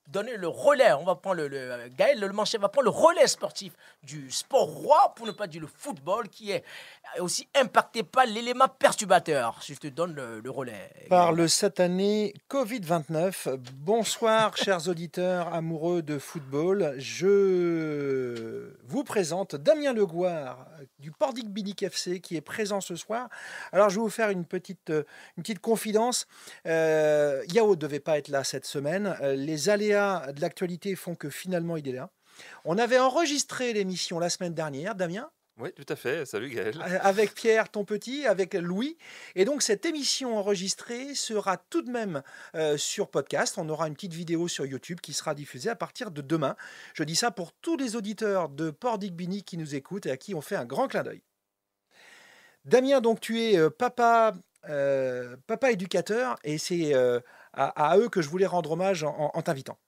donner le relais. On va prendre Gaël Le Manchet va prendre le relais sportif du sport roi, pour ne pas dire le football, qui est aussi impacté par l'élément perturbateur. Je te donne le relais. Par Gaël. le satané Covid-29. Bonsoir, chers auditeurs amoureux de football. Je vous présente Damien Legouard du Pordic Binic FC qui est présent ce soir. Alors, je vais vous faire une petite confidence. Yao ne devait pas être là cette semaine. Les aléas de l'actualité font que finalement, il est là. On avait enregistré l'émission la semaine dernière, Damien. Oui, tout à fait. Salut Gaël. Avec Pierre, ton petit, avec Louis. Et donc, cette émission enregistrée sera tout de même sur podcast. On aura une petite vidéo sur YouTube qui sera diffusée à partir de demain. Je dis ça pour tous les auditeurs de Pordic Binic qui nous écoutent et à qui on fait un grand clin d'œil. Damien, donc, tu es papa éducateur et c'est à eux que je voulais rendre hommage en t'invitant.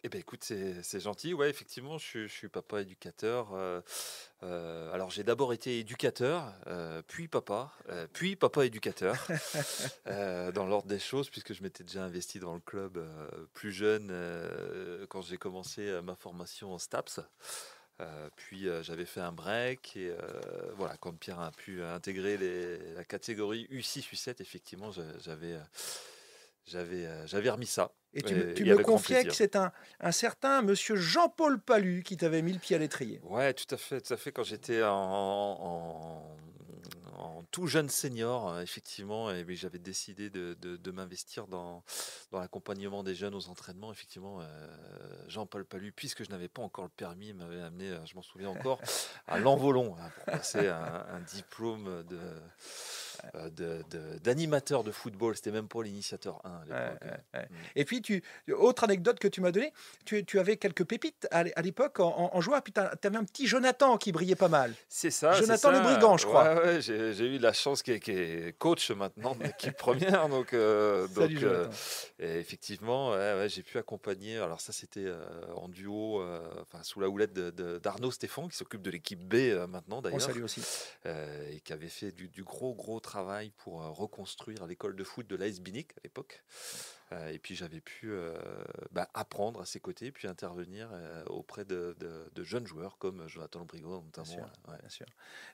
Eh ben écoute, c'est gentil. Ouais, effectivement, je suis papa éducateur. Alors j'ai d'abord été éducateur, puis papa éducateur, dans l'ordre des choses, puisque je m'étais déjà investi dans le club plus jeune quand j'ai commencé ma formation en STAPS. Puis j'avais fait un break et voilà, quand Pierre a pu intégrer la catégorie U6, U7, effectivement, j'avais remis ça. Et tu Et me avec grand confiais que plaisir. c'est un certain monsieur Jean-Paul Palu qui t'avait mis le pied à l'étrier. Ouais, tout à fait, tout à fait. Quand j'étais en tout jeune senior, effectivement, et bien, j'avais décidé de m'investir dans l'accompagnement des jeunes aux entraînements. Effectivement, Jean-Paul Palu, puisque je n'avais pas encore le permis, m'avait amené, je m'en souviens encore, à l'Envolon pour passer un diplôme d'animateur de football. C'était même pas l'initiateur 1 à l'époque. Ouais. Et puis, autre anecdote que tu m'as donnée, tu avais quelques pépites à l'époque en joueur, puis tu avais un petit Jonathan qui brillait pas mal. C'est ça. Jonathan c'est Le ça. Brigand, je crois. Ouais, j'ai eu la chance qui est coach maintenant de l'équipe première. Salut Jonathan. Et effectivement, ouais, j'ai pu accompagner. Alors ça, c'était en duo, sous la houlette d'Arnaud Stéphane, qui s'occupe de l'équipe B maintenant On d'ailleurs, salue aussi. et qui avait fait du gros travail pour reconstruire l'école de foot de l'AS Binic à l'époque. Et puis j'avais pu apprendre à ses côtés, puis intervenir auprès de jeunes joueurs comme Jonathan Le Brigand notamment. Bien sûr, bien sûr.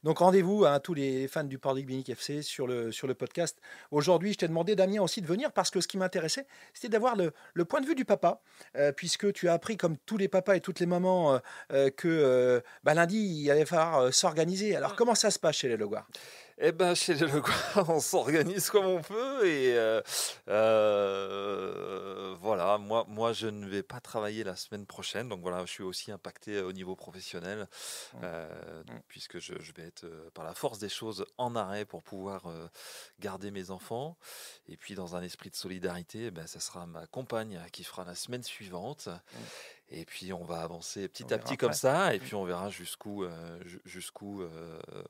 Donc rendez-vous à tous les fans du Pordic Binic FC sur le podcast. Aujourd'hui, je t'ai demandé, Damien, aussi de venir parce que ce qui m'intéressait, c'était d'avoir le point de vue du papa, puisque tu as appris, comme tous les papas et toutes les mamans, que lundi, il allait falloir s'organiser. Alors comment ça se passe chez les Legouard? Eh ben, chez les Legouard, on s'organise comme on peut et voilà. Moi, je ne vais pas travailler la semaine prochaine, donc voilà, je suis aussi impacté au niveau professionnel, puisque je vais être par la force des choses en arrêt pour pouvoir garder mes enfants. Et puis, dans un esprit de solidarité, ça sera ma compagne qui fera la semaine suivante. Et puis on va avancer petit à petit comme ça, et puis on verra jusqu'où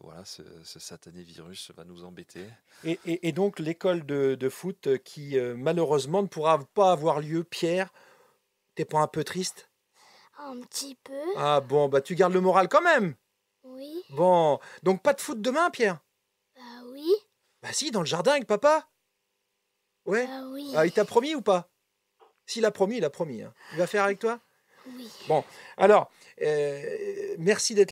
voilà, ce satané virus va nous embêter. Et donc l'école de foot qui malheureusement ne pourra pas avoir lieu. Pierre, t'es pas un peu triste? Un petit peu, Ah bon, tu gardes le moral quand même. oui. Bon, donc pas de foot demain, Pierre? Bah oui, Bah si, dans le jardin avec papa. Ouais. bah oui, Ah, il t'a promis ou pas? S'il a promis, il a promis. Hein. Il va faire avec toi? oui. Bon, alors, merci d'être